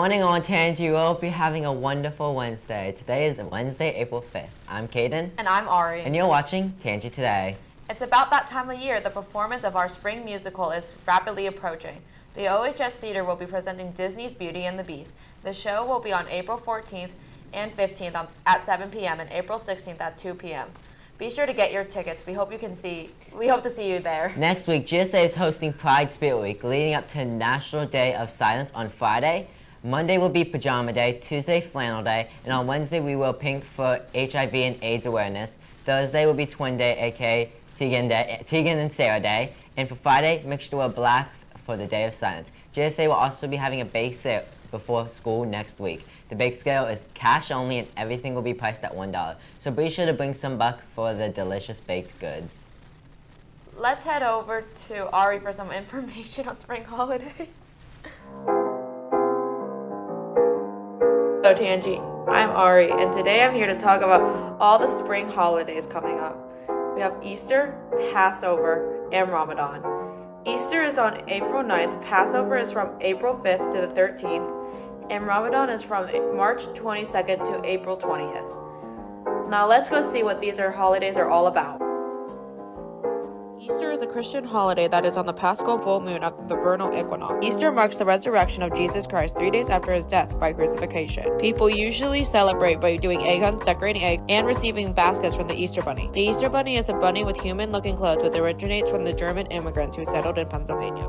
morning on Tangy. We'll be having a wonderful Wednesday. Today is Wednesday, April 5th. I'm Caden. And I'm Ari. And you're watching Tangy Today. It's about that time of year. The performance of our spring musical is rapidly approaching. The OHS Theater will be presenting Disney's Beauty and the Beast. The show will be on April 14th and 15th at 7 p.m. and April 16th at 2 p.m. Be sure to get your tickets. We hope to see you there. Next week, GSA is hosting Pride Spirit Week, leading up to National Day of Silence on Friday. Monday will be Pajama Day, Tuesday Flannel Day, and on Wednesday we will pink for HIV and AIDS awareness. Thursday will be Twin Day, aka Tegan and Sarah Day, and for Friday, make sure to wear black for the Day of Silence. GSA will also be having a bake sale before school next week. The bake sale is cash only and everything will be priced at $1. So be sure to bring some buck for the delicious baked goods. Let's head over to Ari for some information on spring holidays. Hello Tangy, I'm Ari and today I'm here to talk about all the spring holidays coming up. We have Easter, Passover, and Ramadan. Easter is on April 9th, Passover is from April 5th to the 13th, and Ramadan is from March 22nd to April 20th. Now let's go see what these holidays are all about. Easter is a Christian holiday that is on the Paschal full moon after the vernal equinox. Easter marks the resurrection of Jesus Christ 3 days after his death by crucifixion. People usually celebrate by doing egg hunts, decorating eggs, and receiving baskets from the Easter Bunny. The Easter Bunny is a bunny with human-looking clothes which originates from the German immigrants who settled in Pennsylvania.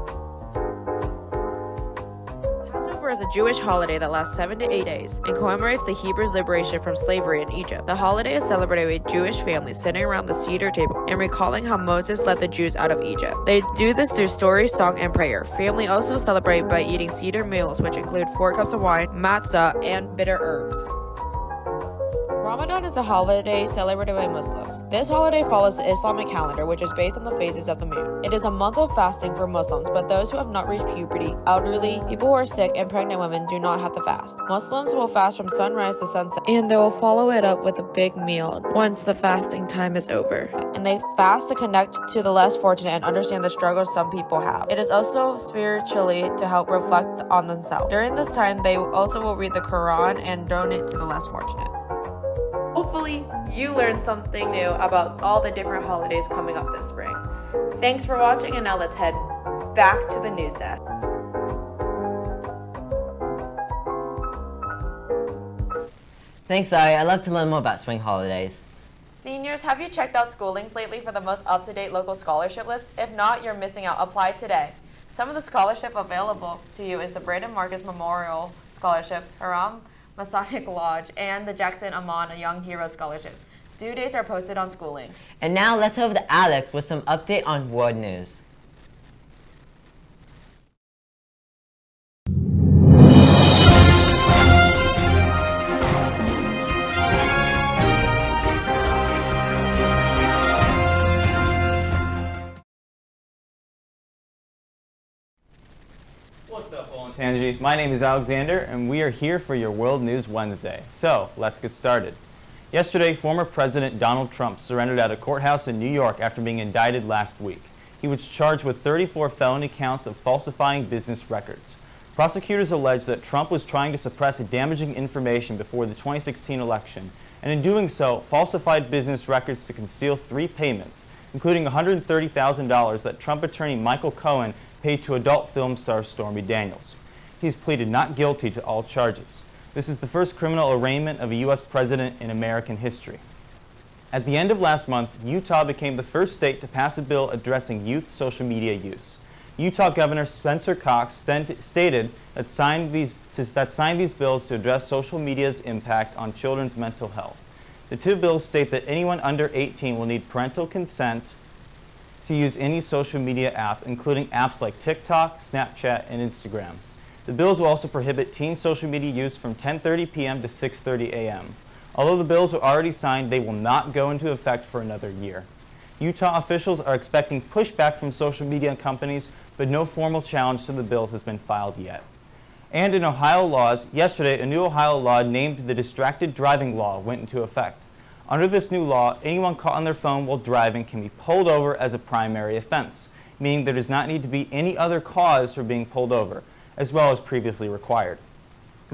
Passover is a Jewish holiday that lasts 7 to 8 days and commemorates the Hebrews' liberation from slavery in Egypt. The holiday is celebrated with Jewish families sitting around the Seder table and recalling how Moses led the Jews out of Egypt. They do this through story, song, and prayer. Family also celebrate by eating Seder meals, which include 4 cups of wine, matzah, and bitter herbs. Ramadan is a holiday celebrated by Muslims. This holiday follows the Islamic calendar, which is based on the phases of the moon. It is a month of fasting for Muslims, but those who have not reached puberty, elderly, people who are sick, and pregnant women do not have to fast. Muslims will fast from sunrise to sunset, and they will follow it up with a big meal once the fasting time is over. And they fast to connect to the less fortunate and understand the struggles some people have. It is also spiritually to help reflect on themselves. During this time, they also will read the Quran and donate to the less fortunate. Hopefully, you learned something new about all the different holidays coming up this spring. Thanks for watching, and now let's head back to the news desk. Thanks, Ari. I'd love to learn more about spring holidays. Seniors, have you checked out school links lately for the most up-to-date local scholarship list? If not, you're missing out. Apply today. Some of the scholarship available to you is the Brandon Marcus Memorial Scholarship, Haram Masonic Lodge, and the Jackson Amon Young Hero Scholarship. Due dates are posted on school links. And now let's over to Alex with some update on world news. What's up, all in Tangy? My name is Alexander, and we are here for your World News Wednesday. So, let's get started. Yesterday, former President Donald Trump surrendered at a courthouse in New York after being indicted last week. He was charged with 34 felony counts of falsifying business records. Prosecutors allege that Trump was trying to suppress damaging information before the 2016 election, and in doing so, falsified business records to conceal 3 payments, including $130,000 that Trump attorney Michael Cohen paid to adult film star Stormy Daniels. He's pleaded not guilty to all charges. This is the first criminal arraignment of a U.S. president in American history. At the end of last month, Utah became the first state to pass a bill addressing youth social media use. Utah Governor Spencer Cox stated that signed these bills to address social media's impact on children's mental health. The 2 bills state that anyone under 18 will need parental consent to use any social media app, including apps like TikTok, Snapchat, and Instagram. The bills will also prohibit teen social media use from 10:30 p.m. to 6:30 a.m. Although the bills were already signed, they will not go into effect for another year. Utah officials are expecting pushback from social media companies, but no formal challenge to the bills has been filed yet. And in Ohio laws, yesterday a new Ohio law named the Distracted Driving Law went into effect. Under this new law, anyone caught on their phone while driving can be pulled over as a primary offense, meaning there does not need to be any other cause for being pulled over, as well as previously required.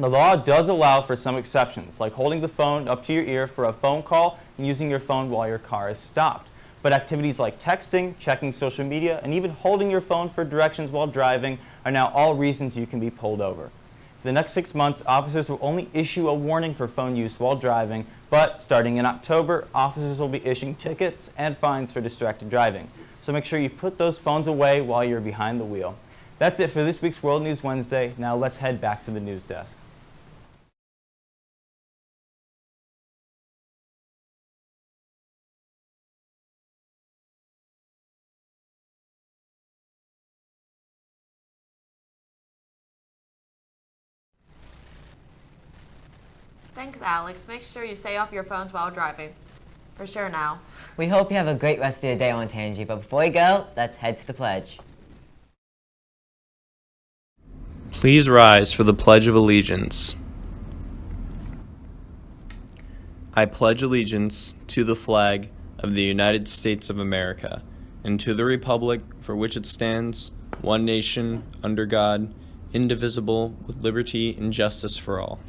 The law does allow for some exceptions, like holding the phone up to your ear for a phone call and using your phone while your car is stopped. But activities like texting, checking social media, and even holding your phone for directions while driving are now all reasons you can be pulled over. For the next 6 months, officers will only issue a warning for phone use while driving, but starting in October, officers will be issuing tickets and fines for distracted driving. So make sure you put those phones away while you're behind the wheel. That's it for this week's World News Wednesday. Now let's head back to the news desk. Thanks, Alex. Make sure you stay off your phones while driving. For sure now. We hope you have a great rest of your day on Tangy, but before we go, let's head to the pledge. Please rise for the Pledge of Allegiance. I pledge allegiance to the flag of the United States of America and to the republic for which it stands, one nation, under God, indivisible, with liberty and justice for all.